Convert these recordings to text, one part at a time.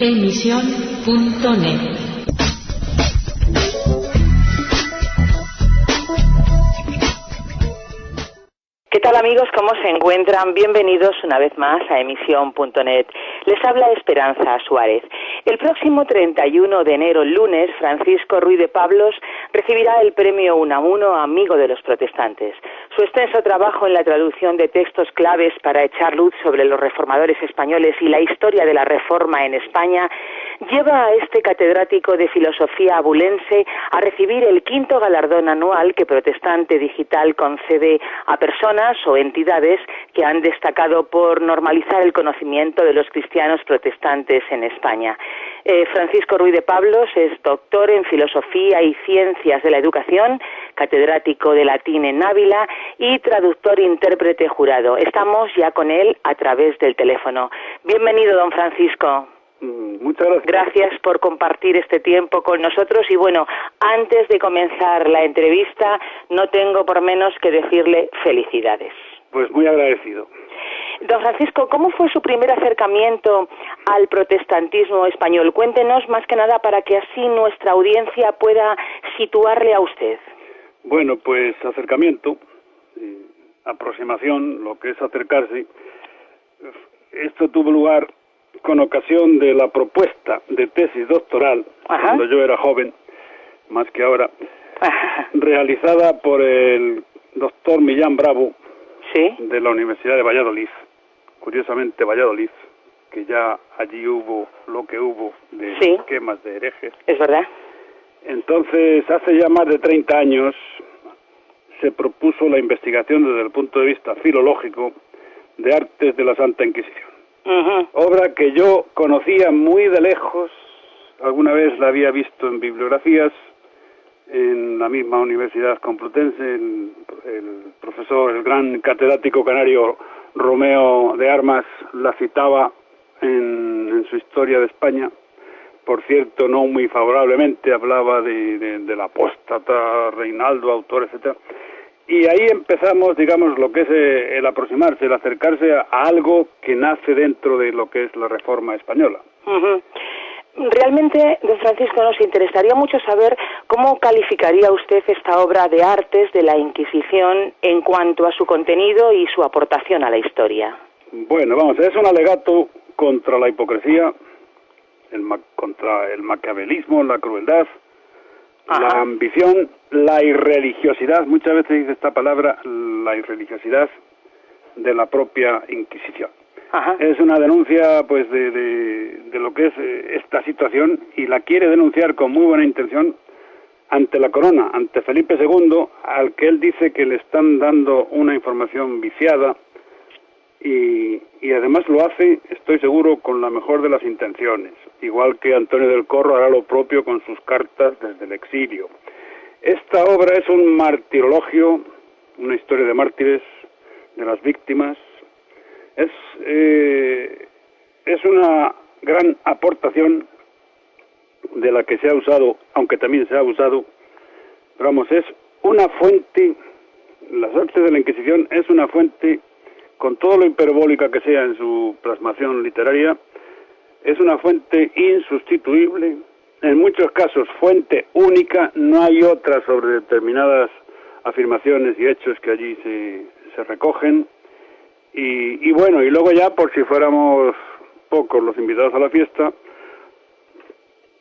Emisión.net. ¿Qué tal, amigos? ¿Cómo se encuentran? Bienvenidos una vez más a Emisión.net. Les habla Esperanza Suárez. El próximo 31 de enero, lunes, Francisco Ruiz de Pablos recibirá el premio Unamuno Amigo de los Protestantes. Su extenso trabajo en la traducción de textos claves para echar luz sobre los reformadores españoles y la historia de la Reforma en España lleva a este catedrático de filosofía abulense a recibir el quinto galardón anual que Protestante Digital concede a personas o entidades que han destacado por normalizar el conocimiento de los cristianos protestantes en España. Francisco Ruiz de Pablos es doctor en Filosofía y Ciencias de la Educación, catedrático de latín en Ávila y traductor-intérprete jurado. Estamos ya con él a través del teléfono. Bienvenido, don Francisco. Muchas gracias. Gracias por compartir este tiempo con nosotros y bueno, antes de comenzar la entrevista, no tengo por menos que decirle felicidades. Pues muy agradecido. Don Francisco, ¿cómo fue su primer acercamiento al protestantismo español? Cuéntenos más que nada para que así nuestra audiencia pueda situarle a usted. Bueno, pues acercamiento, aproximación, lo que es acercarse. Esto tuvo lugar con ocasión de la propuesta de tesis doctoral, cuando yo era joven, más que ahora, realizada por el doctor Millán Bravo, ¿sí?, de la Universidad de Valladolid. Curiosamente Valladolid, que ya allí hubo lo que hubo de sí, esquemas de herejes. Es verdad. Entonces, hace ya más de 30 años, se propuso la investigación desde el punto de vista filológico de artes de la Santa Inquisición. Obra que yo conocía muy de lejos, alguna vez la había visto en bibliografías, en la misma Universidad Complutense, el profesor, el gran catedrático canario Romeo de Armas la citaba en su Historia de España, por cierto no muy favorablemente, hablaba del apóstata Reinaldo, autor, etcétera. Y ahí empezamos, digamos, lo que es el aproximarse, el acercarse a algo que nace dentro de lo que es la Reforma española. Realmente, don Francisco, nos interesaría mucho saber cómo calificaría usted esta obra de artes de la Inquisición en cuanto a su contenido y su aportación a la historia. Bueno, vamos, es un alegato contra la hipocresía, contra el maquiavelismo, la crueldad, la ambición, la irreligiosidad, muchas veces dice esta palabra, la irreligiosidad de la propia Inquisición. Es una denuncia pues de lo que es esta situación y la quiere denunciar con muy buena intención ante la corona, ante Felipe II, al que él dice que le están dando una información viciada y además lo hace, estoy seguro, con la mejor de las intenciones, igual que Antonio del Corro hará lo propio con sus cartas desde el exilio. Esta obra es un martirologio, una historia de mártires, de las víctimas. Es una gran aportación de la que se ha usado, aunque también se ha abusado, pero vamos, es una fuente, las artes de la Inquisición es una fuente, con todo lo hiperbólica que sea en su plasmación literaria, es una fuente insustituible, en muchos casos fuente única, no hay otra sobre determinadas afirmaciones y hechos que allí se recogen. Y bueno, y luego ya, por si fuéramos pocos los invitados a la fiesta,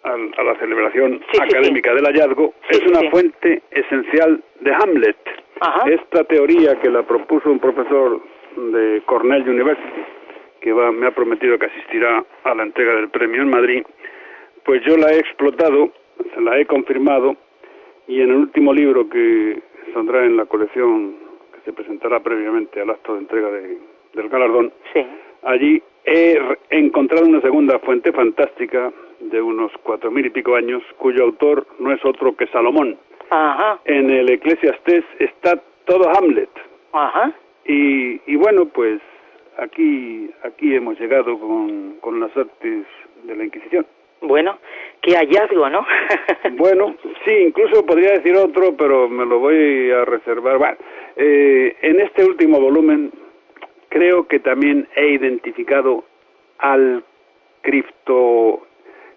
a la celebración académica del hallazgo, es una fuente esencial de Hamlet. Esta teoría que la propuso un profesor de Cornell University, que me ha prometido que asistirá a la entrega del premio en Madrid, pues yo la he explotado, se la he confirmado, y en el último libro que saldrá en la colección que se presentará previamente al acto de entrega del galardón, allí he encontrado una segunda fuente fantástica de unos 4.000 y pico años, cuyo autor no es otro que Salomón. En el Eclesiastés está todo Hamlet. Y bueno, pues aquí hemos llegado con las artes de la Inquisición. Bueno, qué hallazgo, ¿no? Bueno, sí, incluso podría decir otro, pero me lo voy a reservar. Bueno, en este último volumen creo que también he identificado al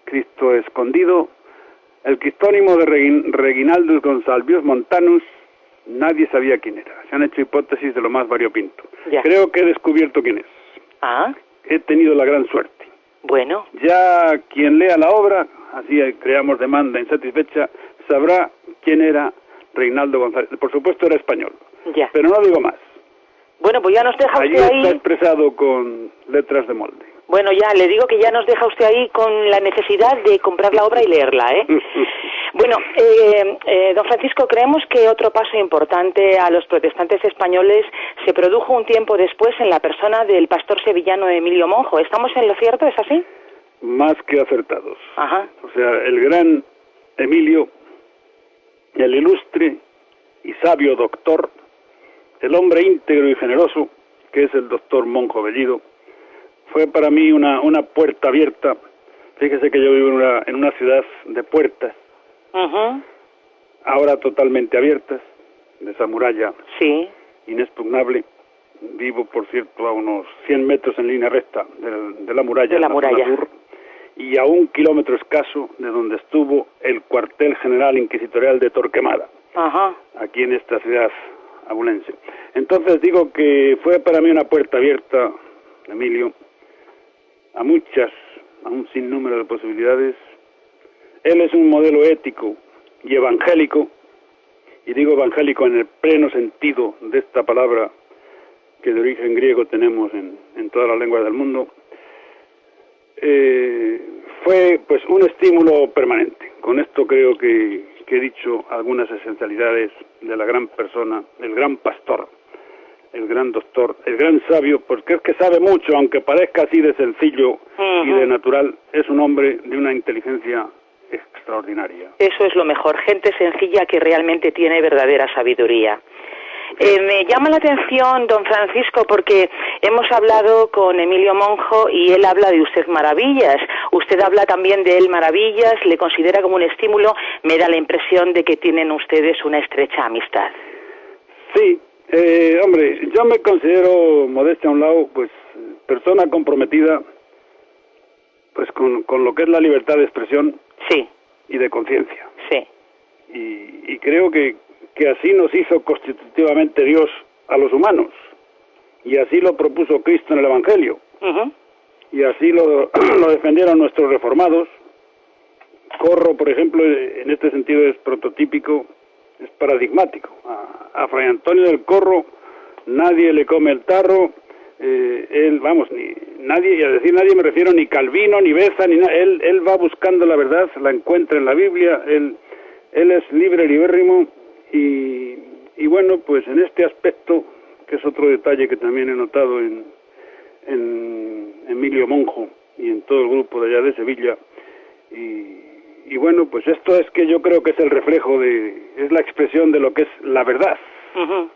Cristo escondido, el cristónimo de Reginaldus Gonsalvius Montanus, nadie sabía quién era. Se han hecho hipótesis de lo más variopinto. Ya. Creo que he descubierto quién es. Ah, He tenido la gran suerte. bueno. Ya quien lea la obra, así creamos demanda insatisfecha, sabrá quién era Reinaldo González. Por supuesto era español, Ya. pero no digo más. Bueno, pues ya nos deja Allí usted está ahí. expresado con letras de molde. Bueno, ya le digo que ya nos deja usted ahí con la necesidad de comprar la obra y leerla, ¿eh? Bueno, don Francisco, creemos que otro paso importante a los protestantes españoles se produjo un tiempo después en la persona del pastor sevillano Emilio Monjo. ¿Estamos en lo cierto? ¿Es así? Más que acertados. Ajá. O sea, el gran Emilio, el ilustre y sabio doctor, el hombre íntegro y generoso, que es el doctor Monjo Bellido, fue para mí una puerta abierta. Fíjese que yo vivo en una ciudad de puertas, Ajá. ahora totalmente abiertas, de esa muralla Sí. inexpugnable. Vivo, por cierto, a unos 100 metros en línea recta de la muralla, De la en muralla. zona sur, y a 1 kilómetro escaso de donde estuvo el cuartel general inquisitorial de Torquemada, Ajá. aquí en esta ciudad abulense. Entonces digo que fue para mí una puerta abierta, Emilio, a un sinnúmero de posibilidades. Él es un modelo ético y evangélico, y digo evangélico en el pleno sentido de esta palabra que de origen griego tenemos en todas las lenguas del mundo. Fue pues un estímulo permanente. Con esto creo que he dicho algunas esencialidades de la gran persona, el gran pastor, el gran doctor, el gran sabio, porque es que sabe mucho, aunque parezca así de sencillo y de natural, es un hombre de una inteligencia extraordinaria. Eso es lo mejor, gente sencilla que realmente tiene verdadera sabiduría. Me llama la atención, don Francisco, porque hemos hablado con Emilio Monjo y él habla de usted maravillas. Usted habla también de él maravillas, le considera como un estímulo. Me da la impresión de que tienen ustedes una estrecha amistad. Sí, hombre, yo me considero, modestia a un lado, pues persona comprometida pues con lo que es la libertad de expresión Sí, y de conciencia. sí. Y creo que así nos hizo constitutivamente Dios a los humanos, y así lo propuso Cristo en el Evangelio, y así lo defendieron nuestros reformados. Corro, por ejemplo, en este sentido es prototípico, es paradigmático. A Fray Antonio del Corro nadie le come el tarro, él, vamos, nadie, y a decir nadie me refiero ni Calvino, ni Beza, ni nada, él va buscando la verdad, la encuentra en la Biblia, él es libre, libérrimo. Y bueno, pues en este aspecto, que es otro detalle que también he notado en Emilio Monjo y en todo el grupo de allá de Sevilla, y bueno, pues esto es que yo creo que es el reflejo es la expresión de lo que es la verdad.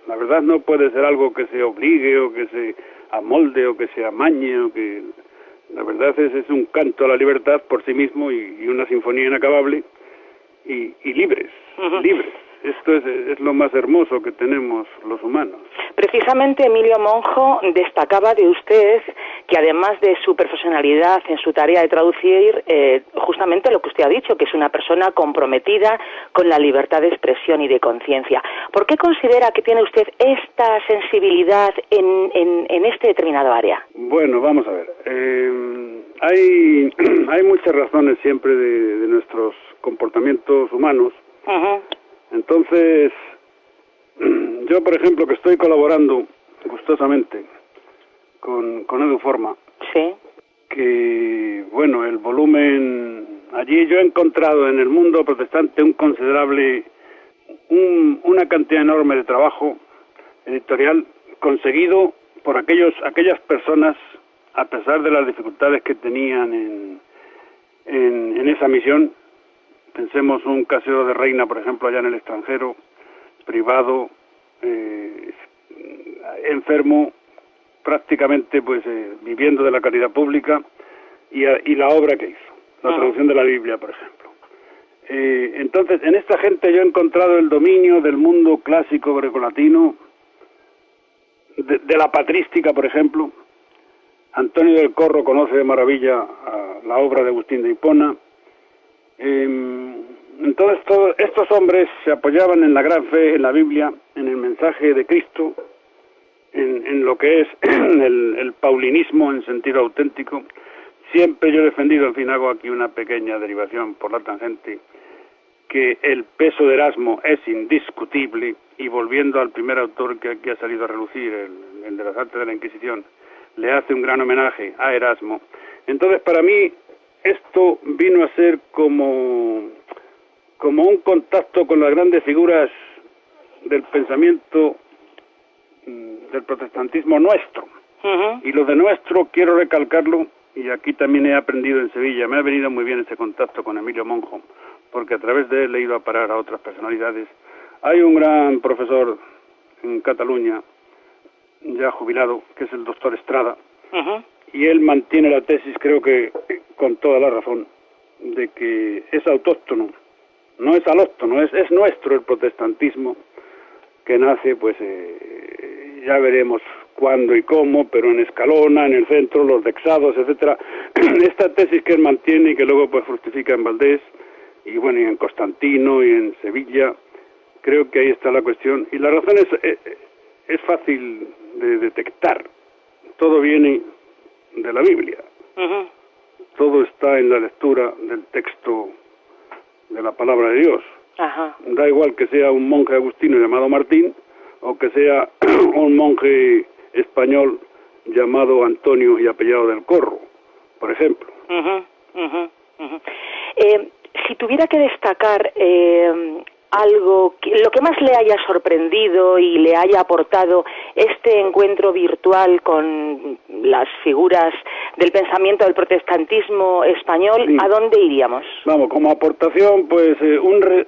La verdad no puede ser algo que se obligue o que se amolde o que se amañe o que... La verdad es un canto a la libertad por sí mismo y una sinfonía inacabable y libres, libres. Esto es lo más hermoso que tenemos los humanos. Precisamente Emilio Monjo destacaba de usted que además de su profesionalidad en su tarea de traducir, justamente lo que usted ha dicho, que es una persona comprometida con la libertad de expresión y de conciencia. ¿Por qué considera que tiene usted esta sensibilidad en este determinado área? Bueno, vamos a ver. Hay muchas razones siempre de nuestros comportamientos humanos. Entonces, yo, por ejemplo, que estoy colaborando gustosamente con EduForma, sí, que, bueno, el volumen, allí yo he encontrado en el mundo protestante una cantidad enorme de trabajo editorial conseguido por aquellas personas, a pesar de las dificultades que tenían en esa misión. Pensemos un casero de Reina, por ejemplo, allá en el extranjero, privado, enfermo, prácticamente pues viviendo de la caridad pública, y la obra que hizo, la traducción de la Biblia, por ejemplo. Entonces, en esta gente yo he encontrado el dominio del mundo clásico grecolatino, de la patrística, por ejemplo. Antonio del Corro conoce de maravilla la obra de Agustín de Hipona. Entonces todos estos hombres se apoyaban en la gran fe, en la Biblia, en el mensaje de Cristo, en lo que es el paulinismo en sentido auténtico. Siempre yo he defendido, en fin, hago aquí una pequeña derivación por la tangente, que el peso de Erasmo es indiscutible, y volviendo al primer autor que aquí ha salido a relucir, el de las Artes de la Inquisición, le hace un gran homenaje a Erasmo. Entonces, para mí, esto vino a ser como un contacto con las grandes figuras del pensamiento del protestantismo nuestro. Y lo de nuestro, quiero recalcarlo, y aquí también he aprendido en Sevilla, me ha venido muy bien ese contacto con Emilio Monjo, porque a través de él he ido a parar a otras personalidades. Hay un gran profesor en Cataluña, ya jubilado, que es el doctor Estrada, y él mantiene la tesis, creo que con toda la razón, de que es autóctono, no es alóctono, es nuestro el protestantismo, que nace, pues ya veremos cuándo y cómo, pero en Escalona, en el centro, los Dexados, etcétera. Esta tesis que él mantiene y que luego pues fructifica en Valdés, y bueno, y en Constantino y en Sevilla, creo que ahí está la cuestión. Y la razón es fácil de detectar. Todo viene de la Biblia. Todo está en la lectura del texto de la palabra de Dios. Da igual que sea un monje agustino llamado Martín o que sea un monje español llamado Antonio y apellidado del Corro, por ejemplo. Si tuviera que destacar algo, lo que más le haya sorprendido y le haya aportado este encuentro virtual con las figuras del pensamiento del protestantismo español, sí, ¿a dónde iríamos? Vamos, como aportación, pues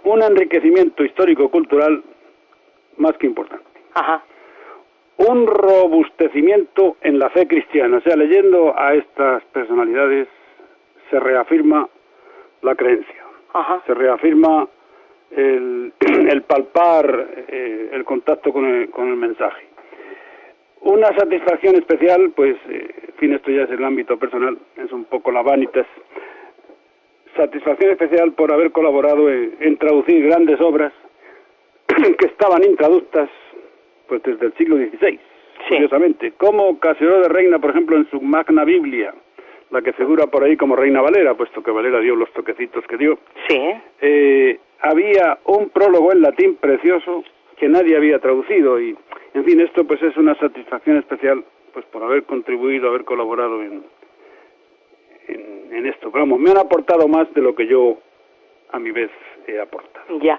un enriquecimiento histórico-cultural más que importante. Un robustecimiento en la fe cristiana. O sea, leyendo a estas personalidades se reafirma la creencia. Se reafirma el palpar, el contacto con el mensaje. Una satisfacción especial, pues, en fin, esto ya es el ámbito personal, es un poco la vanitas. Satisfacción especial por haber colaborado en traducir grandes obras que estaban intraductas, pues, desde el siglo XVI, curiosamente. Como Casiodoro de Reina, por ejemplo, en su Magna Biblia, la que figura por ahí como Reina Valera, puesto que Valera dio los toquecitos que dio. Había un prólogo en latín precioso que nadie había traducido y, en fin, esto pues es una satisfacción especial, pues por haber contribuido, haber colaborado en esto. Vamos, me han aportado más de lo que yo a mi vez he aportado. Ya.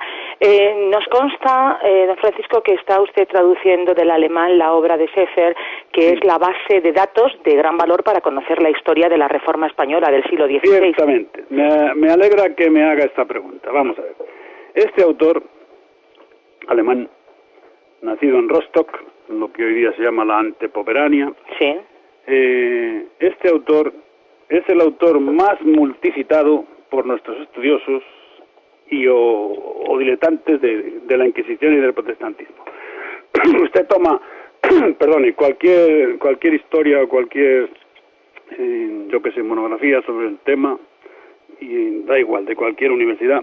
Nos consta, don Francisco, que está usted traduciendo del alemán la obra de Sefer, que es la base de datos de gran valor para conocer la historia de la Reforma Española del siglo XVI. Ciertamente. Me alegra que me haga esta pregunta. Vamos a ver. Este autor alemán, nacido en Rostock, lo que hoy día se llama la Antepomerania, este autor es el autor más multicitado por nuestros estudiosos o diletantes de la Inquisición y del protestantismo. Usted toma, perdone, cualquier historia o cualquier, yo que sé, monografía sobre el tema, y da igual, de cualquier universidad,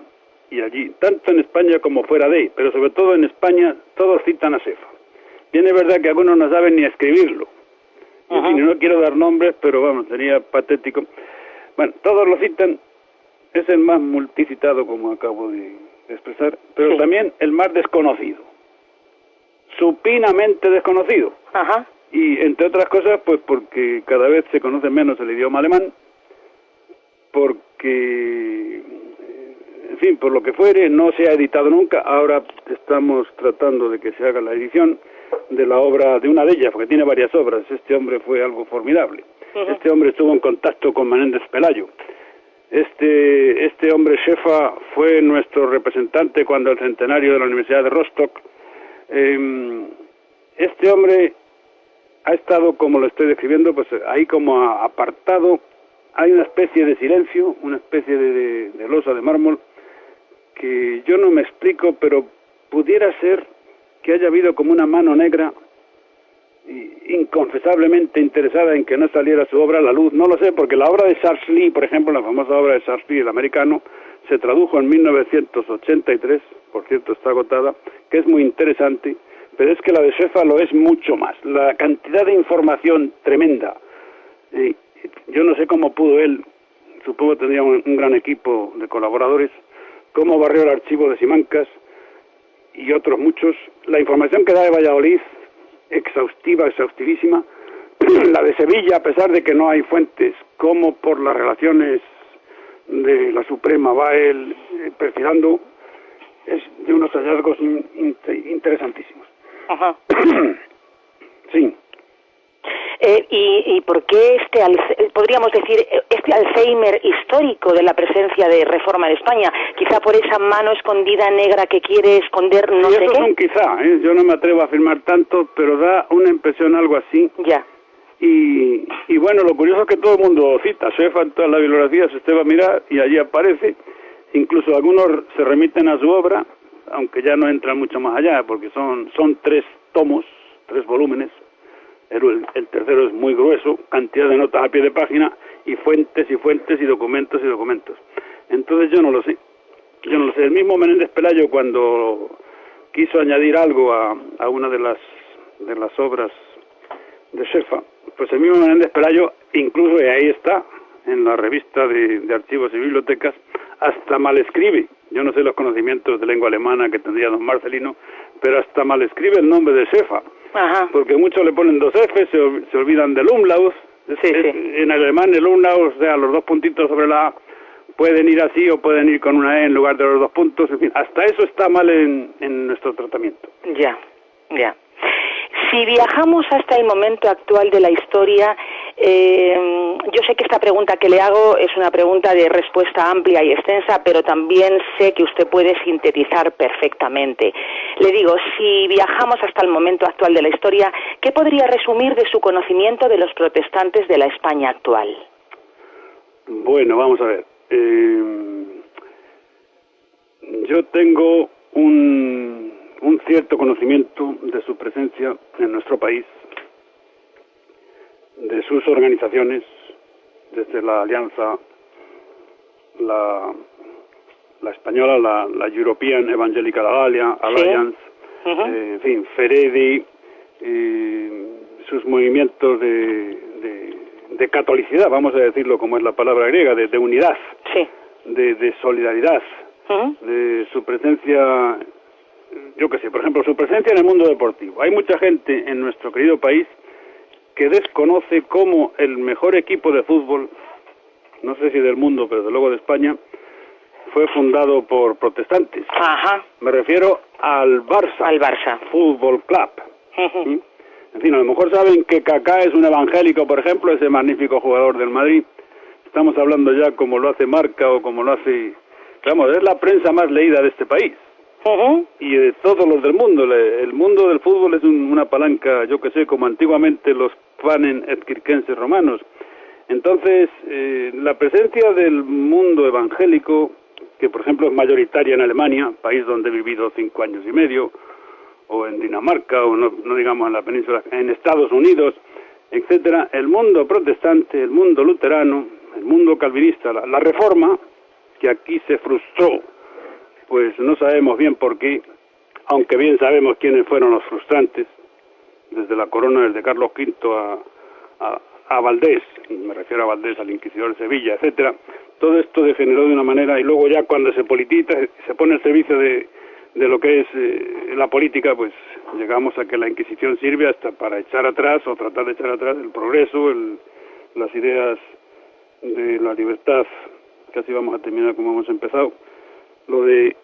y allí, tanto en España como fuera de, pero sobre todo en España, todos citan a Sefer. Bien, es verdad que algunos no saben ni escribirlo. En fin, no quiero dar nombres, pero vamos, sería patético. Bueno, todos lo citan. Es el más multicitado, como acabo de expresar, pero también el más desconocido, supinamente desconocido. Y entre otras cosas, pues porque cada vez se conoce menos el idioma alemán, porque, en fin, por lo que fuere, no se ha editado nunca. Ahora estamos tratando de que se haga la edición de la obra, de una de ellas, porque tiene varias obras. Este hombre fue algo formidable. Este hombre estuvo en contacto con Menéndez Pelayo. Este hombre, Shefa, fue nuestro representante cuando el centenario de la Universidad de Rostock. Este hombre ha estado, como lo estoy describiendo, pues ahí como apartado. Hay una especie de silencio, una especie de losa de mármol, que yo no me explico, pero pudiera ser que haya habido como una mano negra inconfesablemente interesada en que no saliera su obra a la luz. No lo sé, porque la obra de Charles Lee, por ejemplo, la famosa obra de Charles Lee, el americano, se tradujo en 1983, por cierto está agotada, que es muy interesante, pero es que la de Shefa lo es mucho más. La cantidad de información tremenda. Yo no sé cómo pudo él, supongo que tendría un gran equipo de colaboradores, cómo barrió el archivo de Simancas y otros muchos. La información que da de Valladolid, exhaustivísima. La de Sevilla, a pesar de que no hay fuentes, como por las relaciones de la Suprema va él perfilando, es de unos hallazgos interesantísimos. Ajá. Sí. ¿Y por qué podríamos decir, este Alzheimer histórico de la presencia de Reforma en España? Quizá por esa mano escondida negra que quiere esconder no sé qué. Eso es un quizá, yo no me atrevo a afirmar tanto, pero da una impresión algo así. Ya. Y bueno, lo curioso es que todo el mundo cita Shefa en todas las bibliografías, usted va a mirar y allí aparece, incluso algunos se remiten a su obra, aunque ya no entran mucho más allá, porque son 3 tomos, 3 volúmenes, el tercero es muy grueso, cantidad de notas a pie de página, y fuentes y fuentes y documentos y documentos. Entonces yo no lo sé. El mismo Menéndez Pelayo, cuando quiso añadir algo a una de las obras de Shefa, pues el mismo Menéndez Pelayo, incluso ahí está, en la revista de archivos y bibliotecas, hasta mal escribe. Yo no sé los conocimientos de lengua alemana que tendría don Marcelino, pero hasta mal escribe el nombre de Shefa. Ajá. Porque muchos le ponen 2 F, se olvidan del umlaut. Sí. En alemán el umlaut, o sea, los 2 puntitos sobre la A, pueden ir así o pueden ir con una E en lugar de los 2 puntos. En fin, hasta eso está mal en nuestro tratamiento. Ya. Si viajamos hasta el momento actual de la historia, yo sé que esta pregunta que le hago es una pregunta de respuesta amplia y extensa, pero también sé que usted puede sintetizar perfectamente. Le digo, si viajamos hasta el momento actual de la historia, ¿qué podría resumir de su conocimiento de los protestantes de la España actual? Bueno, vamos a ver. Yo tengo un cierto conocimiento de su presencia en nuestro país, de sus organizaciones, desde la Alianza, la española, la European Evangelical Alliance, ¿Sí? Uh-huh. En fin, Feredi, sus movimientos de catolicidad, vamos a decirlo como es la palabra griega, de unidad, sí, de solidaridad, uh-huh, de su presencia, yo qué sé, por ejemplo, su presencia en el mundo deportivo. Hay mucha gente en nuestro querido país que desconoce cómo el mejor equipo de fútbol, no sé si del mundo, pero desde luego de España, fue fundado por protestantes. Ajá. Me refiero al Barça. Al Barça. Fútbol Club. Uh-huh. ¿Sí? En fin, a lo mejor saben que Kaká es un evangélico, por ejemplo, ese magnífico jugador del Madrid. Estamos hablando ya como lo hace Marca o como lo hace... Vamos, es la prensa más leída de este país. Uh-huh. Y de todos los del mundo. El mundo del fútbol es una palanca, yo que sé, como antiguamente los panen et circenses romanos. Entonces, la presencia del mundo evangélico, que por ejemplo es mayoritaria en Alemania, país donde he vivido 5 años y medio, o en Dinamarca, o no digamos en la península, en Estados Unidos, etcétera, el mundo protestante, el mundo luterano, el mundo calvinista, la reforma, que aquí se frustró, pues no sabemos bien por qué, aunque bien sabemos quiénes fueron los frustrantes, desde la corona, desde Carlos V a Valdés, me refiero a Valdés, al inquisidor de Sevilla, etcétera. Todo esto degeneró de una manera, y luego ya cuando se politiza, se pone al servicio de lo que es la política, pues llegamos a que la Inquisición sirve hasta para echar atrás o tratar de echar atrás el progreso, las ideas de la libertad. Casi vamos a terminar como hemos empezado. Lo de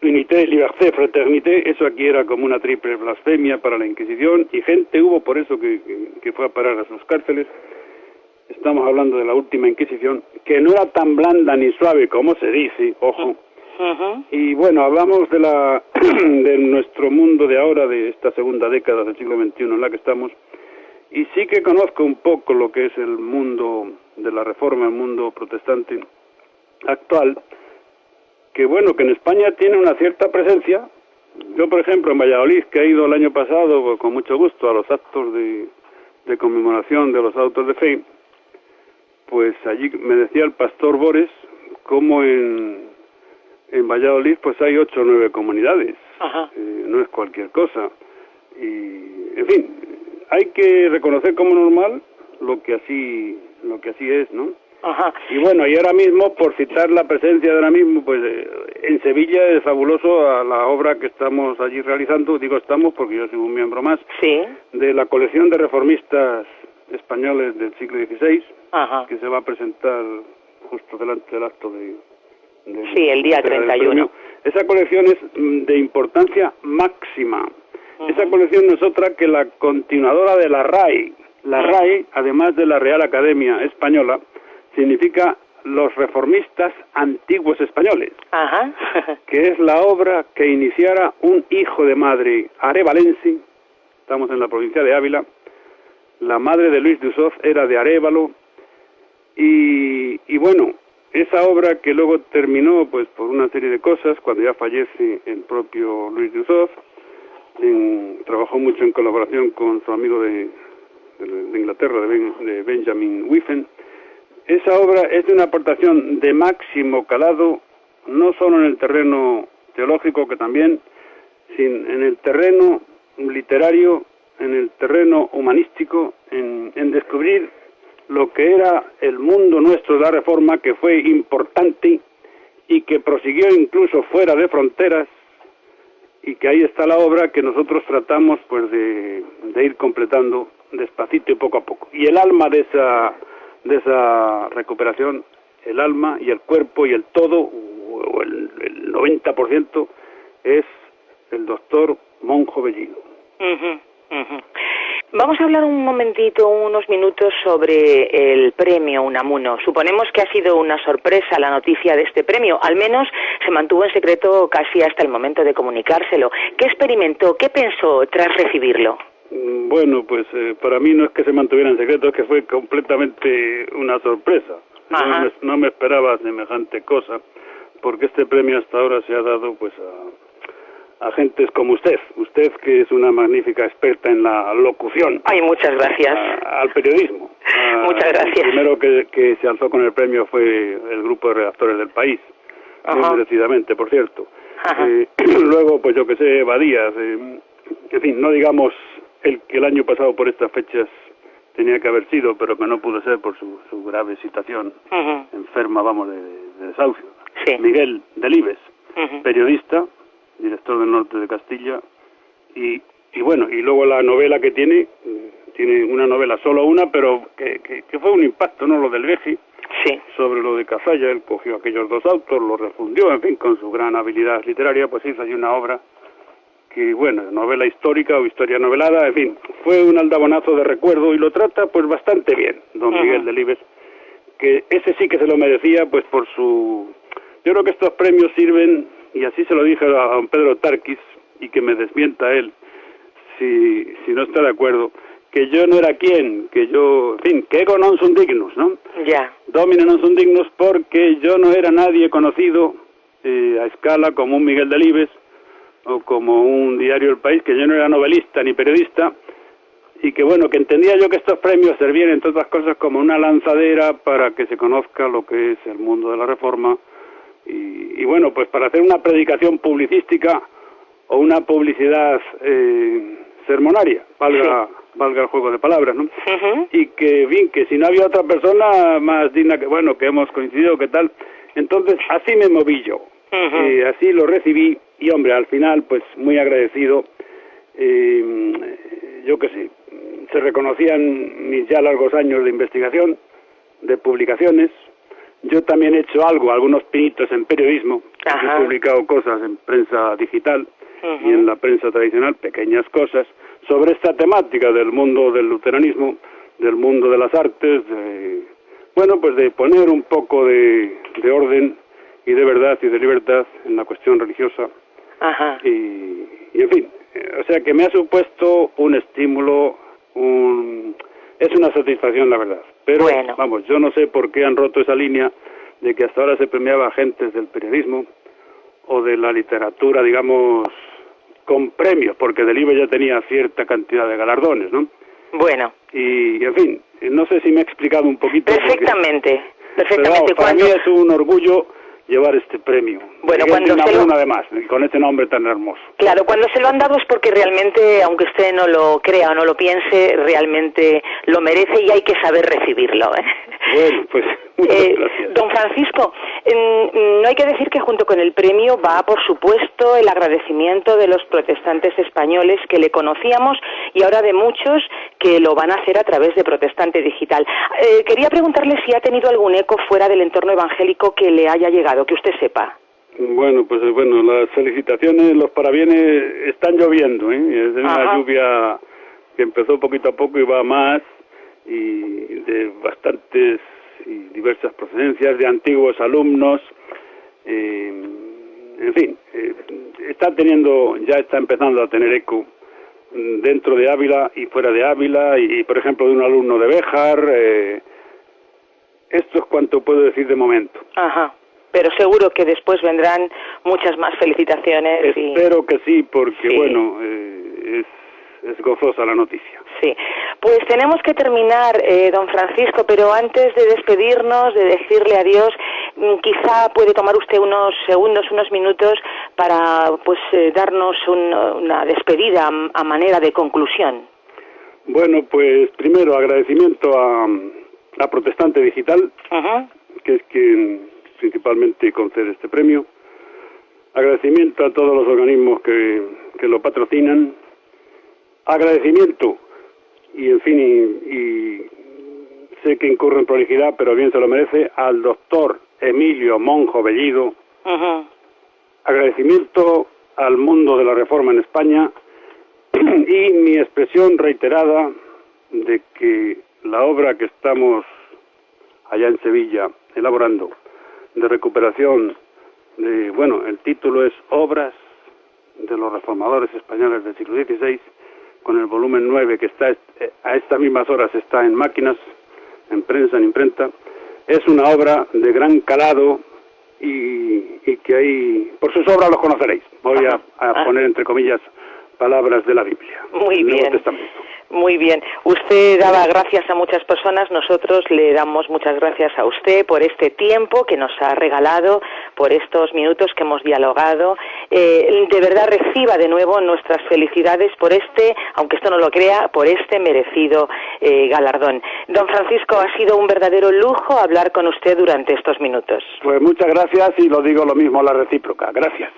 unité, liberté, fraternité, eso aquí era como una triple blasfemia para la Inquisición, y gente hubo por eso que fue a parar a sus cárceles. Estamos hablando de la última Inquisición, que no era tan blanda ni suave como se dice, ojo. Uh-huh. Y bueno, hablamos de nuestro mundo de ahora, de esta segunda década del siglo XXI en la que estamos, y sí que conozco un poco lo que es el mundo de la Reforma, el mundo protestante actual, que bueno, que en España tiene una cierta presencia. Yo, por ejemplo, en Valladolid, que he ido el año pasado pues, con mucho gusto a los actos de conmemoración de los autos de fe, pues allí me decía el pastor Bores cómo en En Valladolid pues hay 8 o 9 comunidades, no es cualquier cosa. Y, en fin, hay que reconocer como normal lo que así es, ¿no? Y bueno, y ahora mismo, por citar la presencia de ahora mismo, pues en Sevilla es fabuloso a la obra que estamos allí realizando, digo estamos porque yo soy un miembro más, de la colección de reformistas españoles del siglo XVI, que se va a presentar justo delante del acto de el día 31. Esa colección es de importancia máxima. Esa colección no es otra que la continuadora de la RAE. La RAE, además de la Real Academia Española, significa los reformistas antiguos españoles, que es la obra que iniciara un hijo de madre arevalense. Estamos en la provincia de Ávila. La madre de Luis de Usoz era de Arévalo, y bueno, esa obra que luego terminó pues por una serie de cosas, cuando ya fallece el propio Luis de Usoz, trabajó mucho en colaboración con su amigo de Inglaterra, de Benjamin Wiffen. Esa obra es de una aportación de máximo calado, no solo en el terreno teológico, que también, sino en el terreno literario, en el terreno humanístico, en descubrir lo que era el mundo nuestro de la Reforma, que fue importante y que prosiguió incluso fuera de fronteras, y que ahí está la obra que nosotros tratamos pues de ir completando despacito y poco a poco. Y el alma de esa recuperación, el alma y el cuerpo y el todo, o el 90%, es el doctor Monjo Bellido. Vamos a hablar un momentito, unos minutos, sobre el premio Unamuno. Suponemos que ha sido una sorpresa la noticia de este premio, al menos se mantuvo en secreto casi hasta el momento de comunicárselo. ¿Qué experimentó, qué pensó tras recibirlo? Bueno, pues para mí no es que se mantuviera en secreto, es que fue completamente una sorpresa. No me esperaba semejante cosa, porque este premio hasta ahora se ha dado pues a gentes como usted que es una magnífica experta en la locución. Ay, muchas gracias. Al periodismo. Muchas gracias. El primero que se alzó con el premio fue el grupo de redactores del País, muy merecidamente, por cierto. Luego, pues yo que sé, Eva Díaz, en fin, no digamos el que el año pasado por estas fechas tenía que haber sido, pero que no pudo ser por su grave situación enferma, vamos, de desahucio. Miguel Delibes, periodista, director del Norte de Castilla, y bueno, y luego la novela que tiene una novela, solo una, pero que fue un impacto, ¿no? Lo del Veji, sobre lo de Cazalla. Él cogió aquellos 2 autos, los refundió, en fin, con su gran habilidad literaria, pues hizo allí una obra que, bueno, novela histórica o historia novelada, en fin, fue un aldabonazo de recuerdo, y lo trata pues bastante bien don Miguel Delibes, que ese sí que se lo merecía, pues por su... Yo creo que estos premios sirven, y así se lo dije a don Pedro Tarquis, y que me desmienta él si no está de acuerdo, que yo no era quien, que yo, en fin, que ego non sum dignus, ¿no? Domine non sum dignus, porque yo no era nadie conocido a escala como un Miguel Delibes o como un diario El País, que yo no era novelista ni periodista, y que bueno, que entendía yo que estos premios servían entre otras cosas como una lanzadera para que se conozca lo que es el mundo de la Reforma, y bueno, pues para hacer una predicación publicística o una publicidad sermonaria, valga el juego de palabras, ¿no? Y que, bien, que si no había otra persona más digna, que bueno, que hemos coincidido, que tal, entonces así me moví yo, así lo recibí, y hombre, al final, pues muy agradecido, yo qué sé, se reconocían mis ya largos años de investigación, de publicaciones. Yo también he hecho algunos pinitos en periodismo, he publicado cosas en prensa digital y en la prensa tradicional, pequeñas cosas, sobre esta temática del mundo del luteranismo, del mundo de las artes, bueno, pues de poner un poco de orden y de verdad y de libertad en la cuestión religiosa. Y en fin, o sea que me ha supuesto un estímulo, es una satisfacción, la verdad. Pero, vamos, yo no sé por qué han roto esa línea de que hasta ahora se premiaba a gentes del periodismo o de la literatura, digamos, con premios, porque Delibes ya tenía cierta cantidad de galardones, ¿no? Bueno. Y, en fin, no sé si me he explicado un poquito. Perfectamente, Pero, vamos, para mí es un orgullo llevar este premio. Bueno, cuando además, con ese nombre tan hermoso. Claro, cuando se lo han dado es porque realmente, aunque usted no lo crea o no lo piense, realmente lo merece y hay que saber recibirlo. Bueno, pues muchas gracias. Don Francisco, no hay que decir que junto con el premio va, por supuesto, el agradecimiento de los protestantes españoles que le conocíamos y ahora de muchos que lo van a hacer a través de Protestante Digital. Quería preguntarle si ha tenido algún eco fuera del entorno evangélico que le haya llegado, que usted sepa. Bueno, pues las felicitaciones, los parabienes están lloviendo, Es una lluvia que empezó poquito a poco y va más, y de bastantes y diversas procedencias, de antiguos alumnos, en fin, ya está empezando a tener eco dentro de Ávila y fuera de Ávila, y por ejemplo de un alumno de Béjar. Esto es cuanto puedo decir de momento. Ajá. Pero seguro que después vendrán muchas más felicitaciones. Espero que sí, porque es gozosa la noticia. Sí, pues tenemos que terminar, don Francisco, pero antes de despedirnos, de decirle adiós, quizá puede tomar usted unos segundos, unos minutos para darnos una despedida a manera de conclusión. Bueno, pues primero agradecimiento a Protestante Digital, que es quien principalmente concede este premio. Agradecimiento a todos los organismos que lo patrocinan. Agradecimiento, y en fin, y sé que incurre en prolijidad, pero bien se lo merece, al doctor Emilio Monjo Bellido. Agradecimiento al mundo de la reforma en España y mi expresión reiterada de que la obra que estamos allá en Sevilla elaborando de recuperación el título es Obras de los Reformadores Españoles del siglo XVI, con el volumen 9 que está a estas mismas horas está en máquinas, en prensa, en imprenta. Es una obra de gran calado y que ahí, por sus obras los conoceréis. Voy a poner entre comillas palabras de la Biblia. Muy bien. Nuevo Testamento. Muy bien. Usted daba gracias a muchas personas, nosotros le damos muchas gracias a usted por este tiempo que nos ha regalado, por estos minutos que hemos dialogado. De verdad reciba de nuevo nuestras felicidades por aunque esto no lo crea, por este merecido galardón. Don Francisco, ha sido un verdadero lujo hablar con usted durante estos minutos. Pues muchas gracias y lo digo lo mismo a la recíproca. Gracias.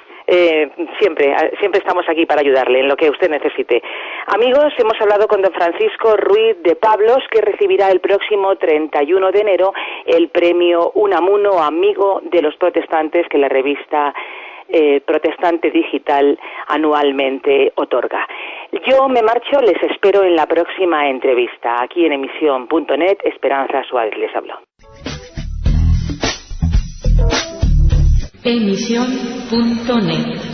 Siempre estamos aquí para ayudarle en lo que usted necesite. Amigos, hemos hablado con don Francisco Ruiz de Pablos, que recibirá el próximo 31 de enero el premio Unamuno Amigo de los Protestantes que la revista Protestante Digital anualmente otorga. Yo me marcho, les espero en la próxima entrevista. Aquí en emisión.net, Esperanza Suárez les habló. Emisión.net